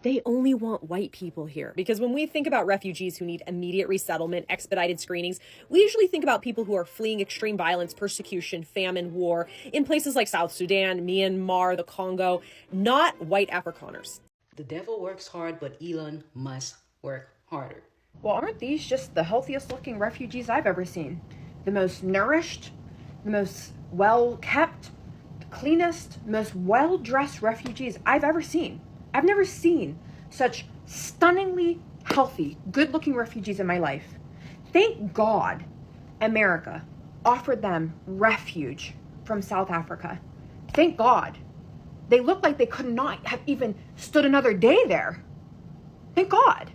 They only want white people here. Because when we think about refugees who need immediate resettlement, expedited screenings, we usually think about people who are fleeing extreme violence, persecution, famine, war in places like South Sudan, Myanmar, the Congo, not white Afrikaners. The devil works hard, but Elon must work harder. Well, aren't these just the healthiest looking refugees I've ever seen? The most nourished, the most well kept, the cleanest, most well dressed refugees I've ever seen. I've never seen such stunningly healthy, good looking refugees in my life. Thank God America offered them refuge from South Africa. Thank God. They looked like they could not have even stood another day there. Thank God.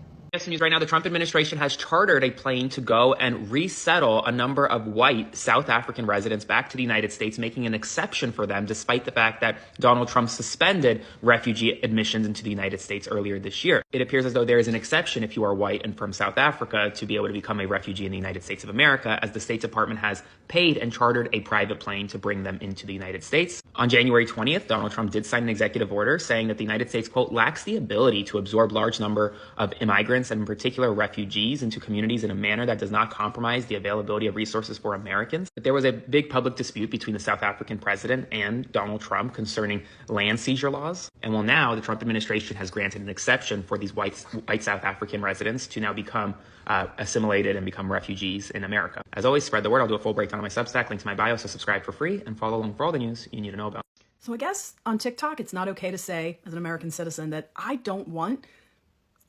News right now, the Trump administration has chartered a plane to go and resettle a number of white South African residents back to the United States, making an exception for them, despite the fact that Donald Trump suspended refugee admissions into the United States earlier this year. It appears as though there is an exception if you are white and from South Africa to be able to become a refugee in the United States of America, as the State Department has paid and chartered a private plane to bring them into the United States. On January 20th, Donald Trump did sign an executive order saying that the United States, quote, lacks the ability to absorb large number of immigrants and in particular refugees into communities in a manner that does not compromise the availability of resources for Americans. But there was a big public dispute between the South African president and Donald Trump concerning land seizure laws. And well, now the Trump administration has granted an exception for these white South African residents to now become assimilated and become refugees in America. As always, spread the word. I'll do a full breakdown on my Substack, link to my bio, so subscribe for free and follow along for all the news you need to know about. So I guess on TikTok, it's not okay to say as an American citizen that I don't want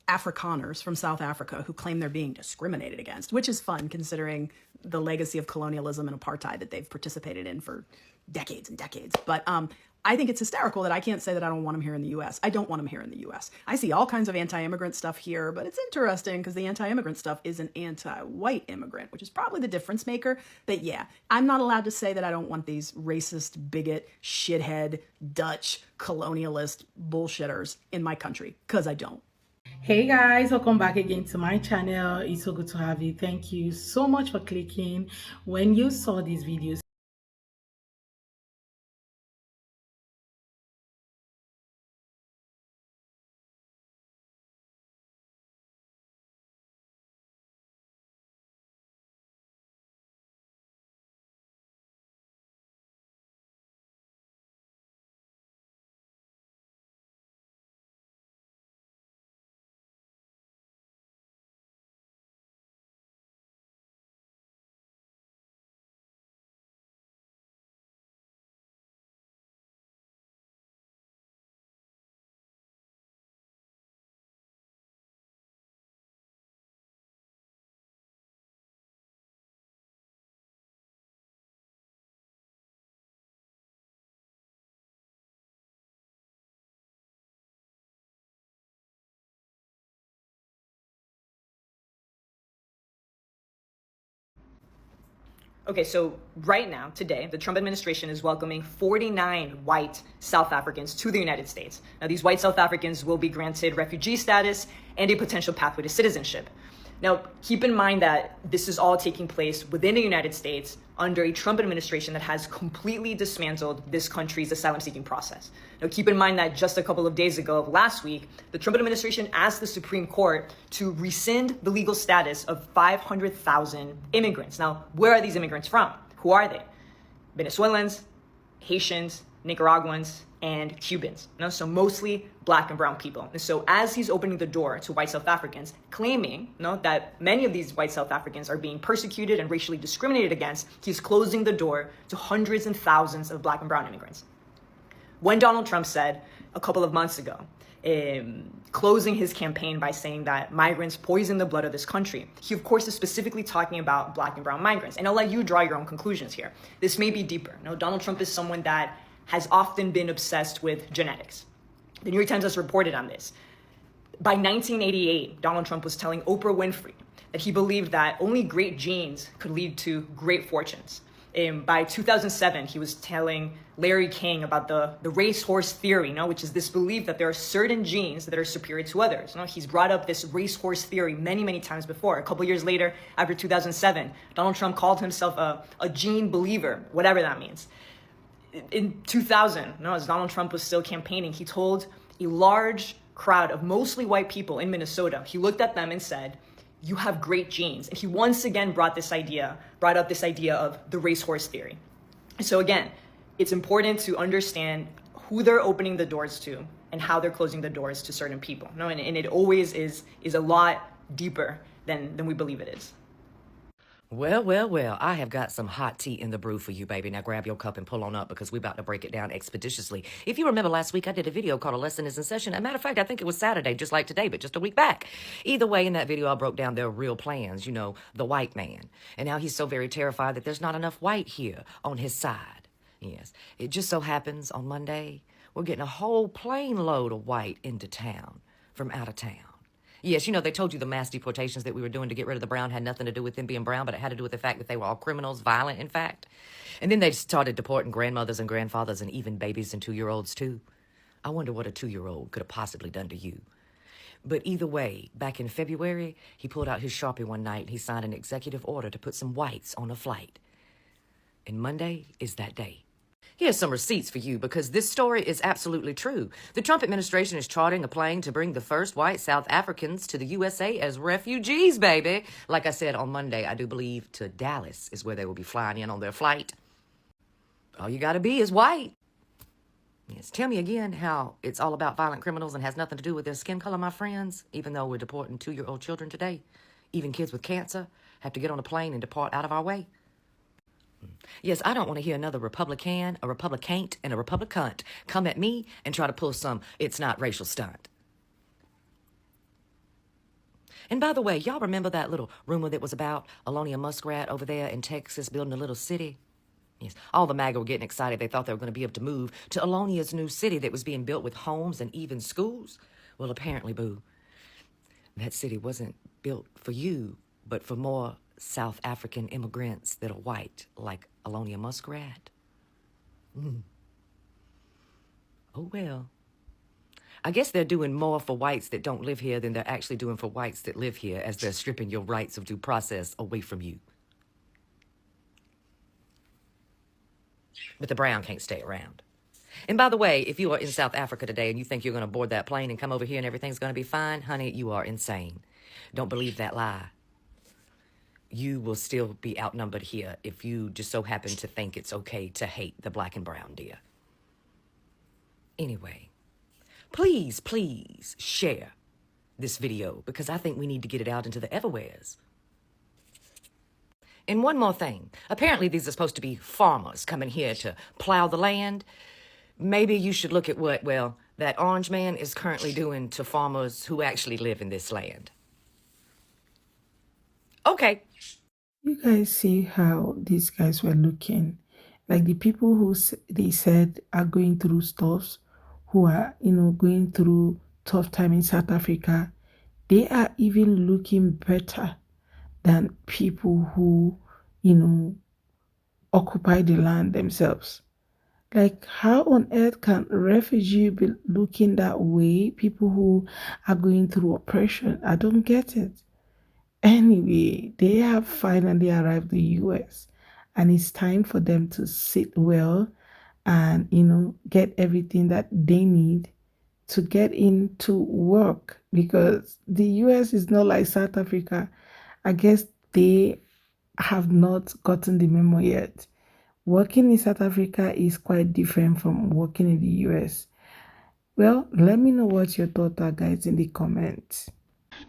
Afrikaners from South Africa who claim they're being discriminated against, which is fun considering the legacy of colonialism and apartheid that they've participated in for decades and decades. But I think it's hysterical that I can't say that I don't want them here in the U.S. I don't want them here in the U.S. I see all kinds of anti-immigrant stuff here, but it's interesting because the anti-immigrant stuff is an anti-white immigrant, which is probably the difference maker. But yeah, I'm not allowed to say that I don't want these racist, bigot, shithead, Dutch, colonialist bullshitters in my country, because I don't. Hey guys, welcome back again to my channel. It's so good to have you. Thank you so much for clicking when you saw these videos. Okay, so right now, today, the Trump administration is welcoming 49 white South Africans to the United States. Now, these white South Africans will be granted refugee status and a potential pathway to citizenship. Now, keep in mind that this is all taking place within the United States under a Trump administration that has completely dismantled this country's asylum-seeking process. Now, keep in mind that just a couple of days ago, last week, the Trump administration asked the Supreme Court to rescind the legal status of 500,000 immigrants. Now, where are these immigrants from? Who are they? Venezuelans, Haitians, Nicaraguans, and Cubans. So mostly black and brown people. And so as he's opening the door to white South Africans, claiming that many of these white South Africans are being persecuted and racially discriminated against, he's closing the door to hundreds and thousands of black and brown immigrants. When Donald Trump said a couple of months ago, closing his campaign by saying that migrants poison the blood of this country, he of course is specifically talking about black and brown migrants. And I'll let you draw your own conclusions here. This may be deeper. Donald Trump is someone that has often been obsessed with genetics. The New York Times has reported on this. By 1988, Donald Trump was telling Oprah Winfrey that he believed that only great genes could lead to great fortunes. By 2007, he was telling Larry King about the racehorse theory, which is this belief that there are certain genes that are superior to others. He's brought up this racehorse theory many, many times before. A couple years later, after 2007, Donald Trump called himself a gene believer, whatever that means. In 2000, as Donald Trump was still campaigning, he told a large crowd of mostly white people in Minnesota, he looked at them and said, "You have great genes." And he once again brought up this idea of the racehorse theory. So again, it's important to understand who they're opening the doors to and how they're closing the doors to certain people. No, and it always is a lot deeper than we believe it is. Well, I have got some hot tea in the brew for you, baby. Now grab your cup and pull on up because we're about to break it down expeditiously. If you remember last week, I did a video called A Lesson is in Session. As a matter of fact, I think it was Saturday, just like today, but just a week back. Either way, in that video, I broke down their real plans, the white man. And now he's so very terrified that there's not enough white here on his side. Yes, it just so happens on Monday, we're getting a whole plane load of white into town from out of town. Yes, they told you the mass deportations that we were doing to get rid of the brown had nothing to do with them being brown, but it had to do with the fact that they were all criminals, violent, in fact. And then they started deporting grandmothers and grandfathers and even babies and 2-year-olds, too. I wonder what a 2-year-old could have possibly done to you. But either way, back in February, he pulled out his Sharpie one night and he signed an executive order to put some whites on a flight. And Monday is that day. Here's some receipts for you because this story is absolutely true. The Trump administration is chartering a plane to bring the first white South Africans to the USA as refugees, baby. Like I said on Monday, I do believe to Dallas is where they will be flying in on their flight. All you gotta be is white. Yes, tell me again how it's all about violent criminals and has nothing to do with their skin color, my friends, even though we're deporting 2-year-old children today. Even kids with cancer have to get on a plane and depart out of our way. Yes, I don't want to hear another Republican, a Republicant, and a Republicunt come at me and try to pull some it's not racial stunt. And by the way, y'all remember that little rumor that was about Alonia Muskrat over there in Texas building a little city? Yes, all the MAGA were getting excited. They thought they were going to be able to move to Alonia's new city that was being built with homes and even schools. Well, apparently, boo, that city wasn't built for you, but for more South African immigrants that are white, like Alonia Muskrat. Oh, well. I guess they're doing more for whites that don't live here than they're actually doing for whites that live here as they're stripping your rights of due process away from you. But the brown can't stay around. And by the way, if you are in South Africa today and you think you're going to board that plane and come over here and everything's going to be fine, honey, you are insane. Don't believe that lie. You will still be outnumbered here if you just so happen to think it's okay to hate the black and brown, dear. Anyway, please share this video because I think we need to get it out into the everywheres. And one more thing. Apparently these are supposed to be farmers coming here to plow the land. Maybe you should look at what, that orange man is currently doing to farmers who actually live in this land. Okay. You guys see how these guys were looking? Like the people who they said are going through stuff, who are, going through tough time in South Africa, they are even looking better than people who, occupy the land themselves. Like, how on earth can refugee be looking that way? People who are going through oppression. I don't get it. Anyway, they have finally arrived in the US and it's time for them to sit well and, get everything that they need to get into work because the US is not like South Africa. I guess they have not gotten the memo yet. Working in South Africa is quite different from working in the US. Well, let me know what your thoughts are, guys, in the comments.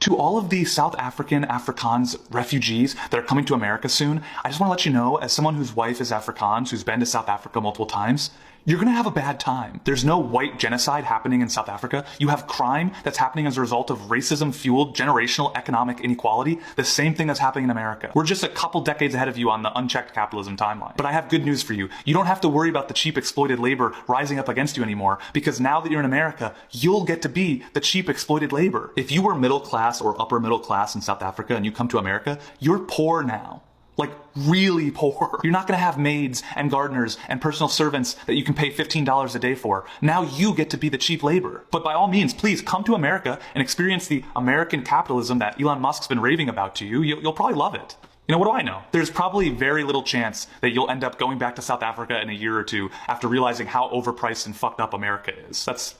To all of the South African, Afrikaans refugees that are coming to America soon, I just want to let you know, as someone whose wife is Afrikaans, who's been to South Africa multiple times, you're going to have a bad time. There's no white genocide happening in South Africa. You have crime that's happening as a result of racism-fueled generational economic inequality, the same thing that's happening in America. We're just a couple decades ahead of you on the unchecked capitalism timeline. But I have good news for you. You don't have to worry about the cheap exploited labor rising up against you anymore, because now that you're in America, you'll get to be the cheap exploited labor. If you were middle class or upper middle class in South Africa and you come to America, you're poor now. Like, really poor. You're not going to have maids and gardeners and personal servants that you can pay $15 a day for. Now you get to be the cheap labor. But by all means, please come to America and experience the American capitalism that Elon Musk's been raving about to you. You'll probably love it. What do I know? There's probably very little chance that you'll end up going back to South Africa in a year or two after realizing how overpriced and fucked up America is. That's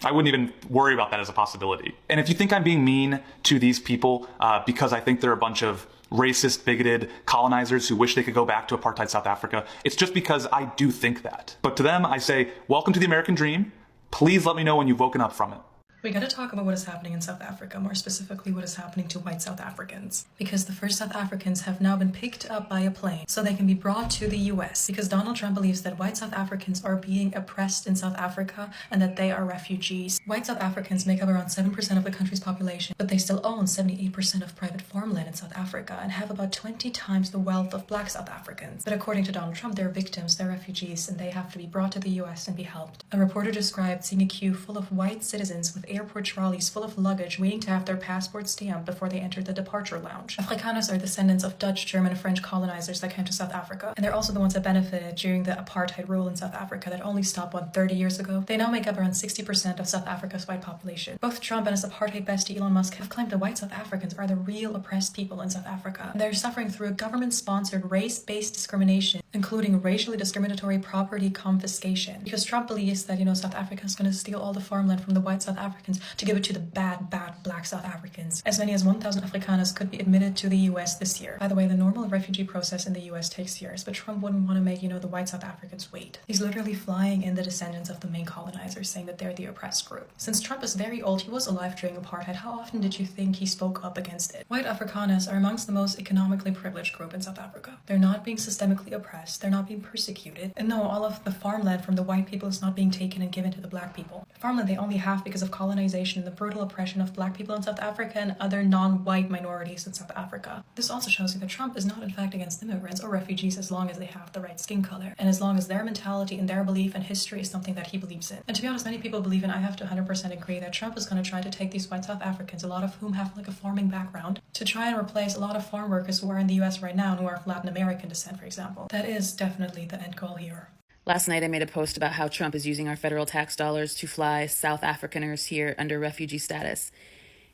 I wouldn't even worry about that as a possibility. And if you think I'm being mean to these people because I think they're a bunch of racist, bigoted colonizers who wish they could go back to apartheid South Africa, it's just because I do think that. But to them, I say, welcome to the American dream. Please let me know when you've woken up from it. We gotta talk about what is happening in South Africa, more specifically what is happening to white South Africans. Because the first South Africans have now been picked up by a plane so they can be brought to the US. Because Donald Trump believes that white South Africans are being oppressed in South Africa and that they are refugees. White South Africans make up around 7% of the country's population, but they still own 78% of private farmland in South Africa and have about 20 times the wealth of black South Africans. But according to Donald Trump, they're victims, they're refugees, and they have to be brought to the US and be helped. A reporter described seeing a queue full of white citizens with airport trolleys full of luggage waiting to have their passports stamped before they entered the departure lounge. Afrikaners are descendants of Dutch, German, and French colonizers that came to South Africa, and they're also the ones that benefited during the apartheid rule in South Africa that only stopped, 30 years ago? They now make up around 60% of South Africa's white population. Both Trump and his apartheid bestie Elon Musk have claimed that white South Africans are the real oppressed people in South Africa. And they're suffering through a government-sponsored race-based discrimination, including racially discriminatory property confiscation. Because Trump believes that, South Africa is going to steal all the farmland from the white South Africans to give it to the bad black South Africans. As many as 1,000 Afrikaners could be admitted to the US this year. By the way, the normal refugee process in the US takes years, but Trump wouldn't want to make, the white South Africans wait. He's literally flying in the descendants of the main colonizers, saying that they're the oppressed group. Since Trump is very old, he was alive during apartheid, how often did you think he spoke up against it? White Afrikaners are amongst the most economically privileged group in South Africa. They're not being systemically oppressed, they're not being persecuted, and no, all of the farmland from the white people is not being taken and given to the black people. Farmland they only have because of colonization and the brutal oppression of black people in South Africa and other non-white minorities in South Africa. This also shows you that Trump is not in fact against immigrants or refugees as long as they have the right skin color and as long as their mentality and their belief and history is something that he believes in. And to be honest, many people believe, and I have to 100% agree, that Trump is going to try to take these white South Africans, a lot of whom have like a farming background, to try and replace a lot of farm workers who are in the US right now and who are of Latin American descent, for example. That is definitely the end goal here. Last night I made a post about how Trump is using our federal tax dollars to fly South Africaners here under refugee status.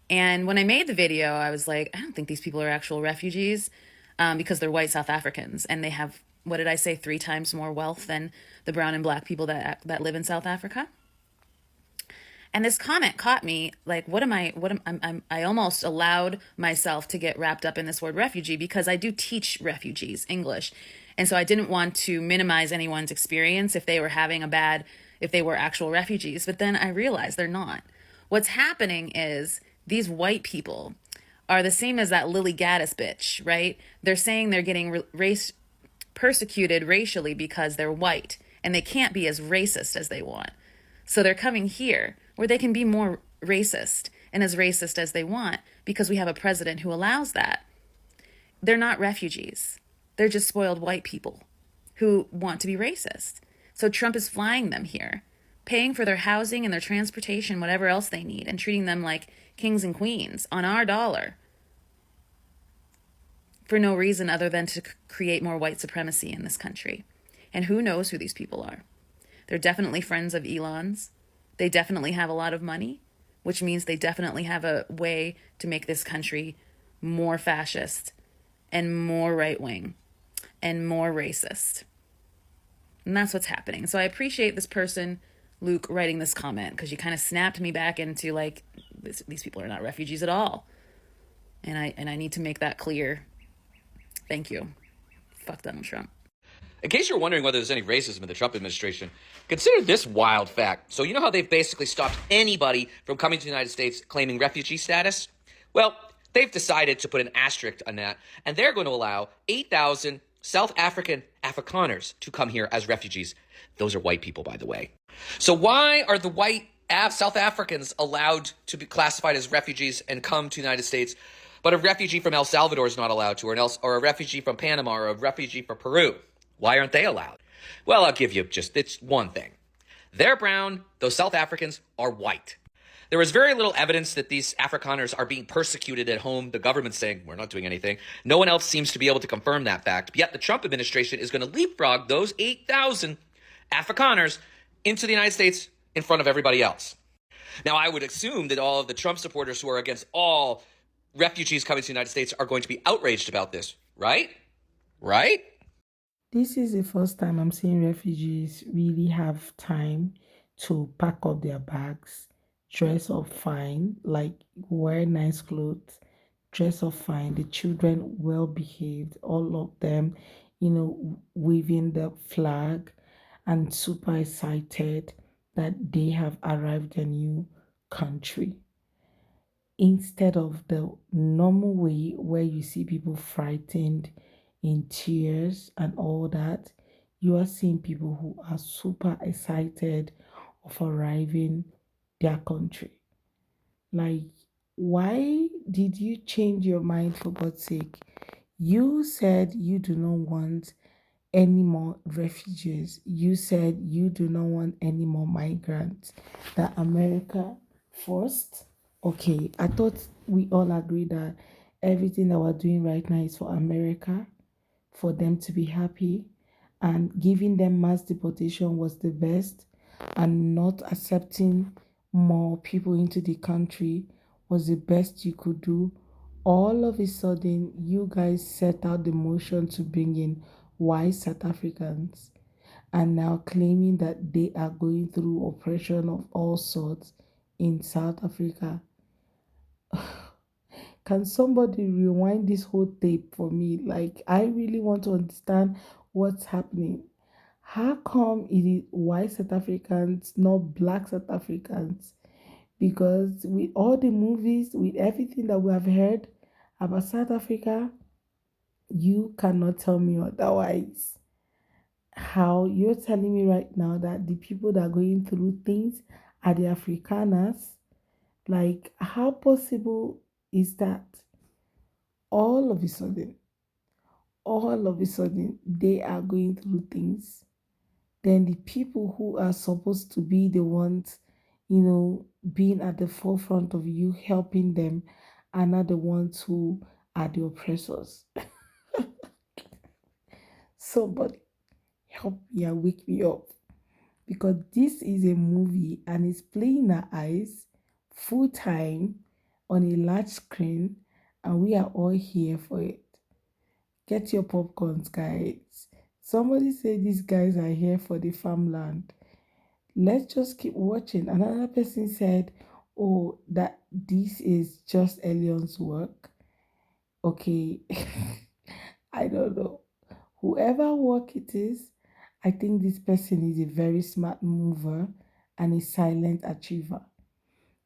And when I made the video, I was like, I don't think these people are actual refugees because they're white South Africans. And they have, what did I say, 3 times more wealth than the brown and black people that live in South Africa. And this comment caught me like, I almost allowed myself to get wrapped up in this word refugee because I do teach refugees English. And so I didn't want to minimize anyone's experience if they were if they were actual refugees. But then I realized they're not. What's happening is these white people are the same as that Lily Gaddis bitch, right? They're saying they're getting persecuted racially because they're white and they can't be as racist as they want. So they're coming here where they can be more racist and as racist as they want because we have a president who allows that. They're not refugees. They're just spoiled white people who want to be racist. So Trump is flying them here, paying for their housing and their transportation, whatever else they need, and treating them like kings and queens on our dollar for no reason other than to create more white supremacy in this country. And who knows who these people are? They're definitely friends of Elon's. They definitely have a lot of money, which means they definitely have a way to make this country more fascist and more right-wing and more racist. And that's what's happening. So I appreciate this person, Luke, writing this comment because you kind of snapped me back into like, these people are not refugees at all. And I need to make that clear. Thank you. Fuck Donald Trump. In case you're wondering whether there's any racism in the Trump administration, consider this wild fact. So you know how they've basically stopped anybody from coming to the United States claiming refugee status? Well, they've decided to put an asterisk on that, and they're going to allow 8,000 South African Afrikaners to come here as refugees. Those are white people, by the way. So why are the white South Africans allowed to be classified as refugees and come to the United States, but a refugee from El Salvador is not allowed to, or a refugee from Panama, or a refugee from Peru? Why aren't they allowed? Well, I'll give you it's one thing. They're brown, those South Africans are white. There is very little evidence that these Afrikaners are being persecuted at home. The government's saying, we're not doing anything. No one else seems to be able to confirm that fact. Yet the Trump administration is going to leapfrog those 8,000 Afrikaners into the United States in front of everybody else. Now, I would assume that all of the Trump supporters who are against all refugees coming to the United States are going to be outraged about this, right? Right? This is the first time I'm seeing refugees really have time to pack up their bags dress up fine, like wear nice clothes, dress up fine, the children well behaved, all of them, waving the flag and super excited that they have arrived a new country. Instead of the normal way where you see people frightened in tears and all that, you are seeing people who are super excited of arriving their country. Like, why did you change your mind, for God's sake? You said you do not want any more refugees. You said you do not want any more migrants. That America first. Okay, I thought we all agree that everything that we're doing right now is for America, for them to be happy, and giving them mass deportation was the best, and not accepting more people into the country was the best you could do. All of a sudden, you guys set out the motion to bring in white South Africans and now claiming that they are going through oppression of all sorts in South Africa. Can somebody rewind this whole tape for me? Like, I really want to understand what's happening. How come it is white South Africans, not black South Africans? Because with all the movies, with everything that we have heard about South Africa, you cannot tell me otherwise. How you're telling me right now that the people that are going through things are the Afrikaners? Like, how possible is that? All of a sudden, they are going through things. Then the people who are supposed to be the ones, being at the forefront of you helping them are not the ones who are the oppressors. Somebody help me and wake me up, because this is a movie and it's playing our eyes full time on a large screen, and we are all here for it. Get your popcorns, guys. Somebody said these guys are here for the farmland. Let's just keep watching. Another person said, oh, that this is just Elion's work. Okay. I don't know. Whoever work it is, I think this person is a very smart mover and a silent achiever.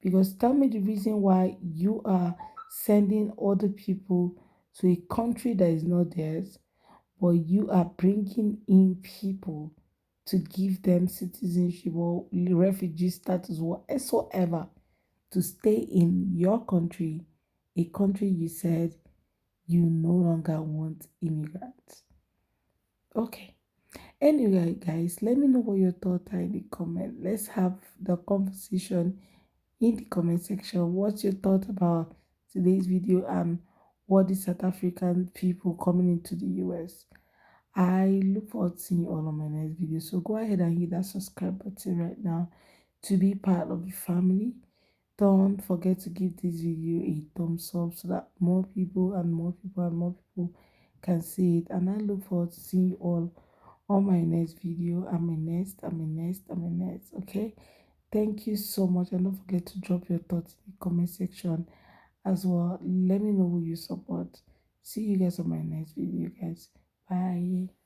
Because tell me the reason why you are sending other people to a country that is not theirs, but you are bringing in people to give them citizenship or refugee status, whatsoever, to stay in your country, a country you said you no longer want immigrants. Okay. Anyway, guys, let me know what your thoughts are in the comment. Let's have the conversation in the comment section. What's your thought about today's video and what the South African people coming into the US? I look forward to seeing you all on my next video. So go ahead and hit that subscribe button right now to be part of the family. Don't forget to give this video a thumbs up so that more people and more people and more people can see it. And I look forward to seeing you all on my next video and my next. Okay? Thank you so much. And don't forget to drop your thoughts in the comment section as well. Let me know who you support. See you guys on my next video, guys. Bye.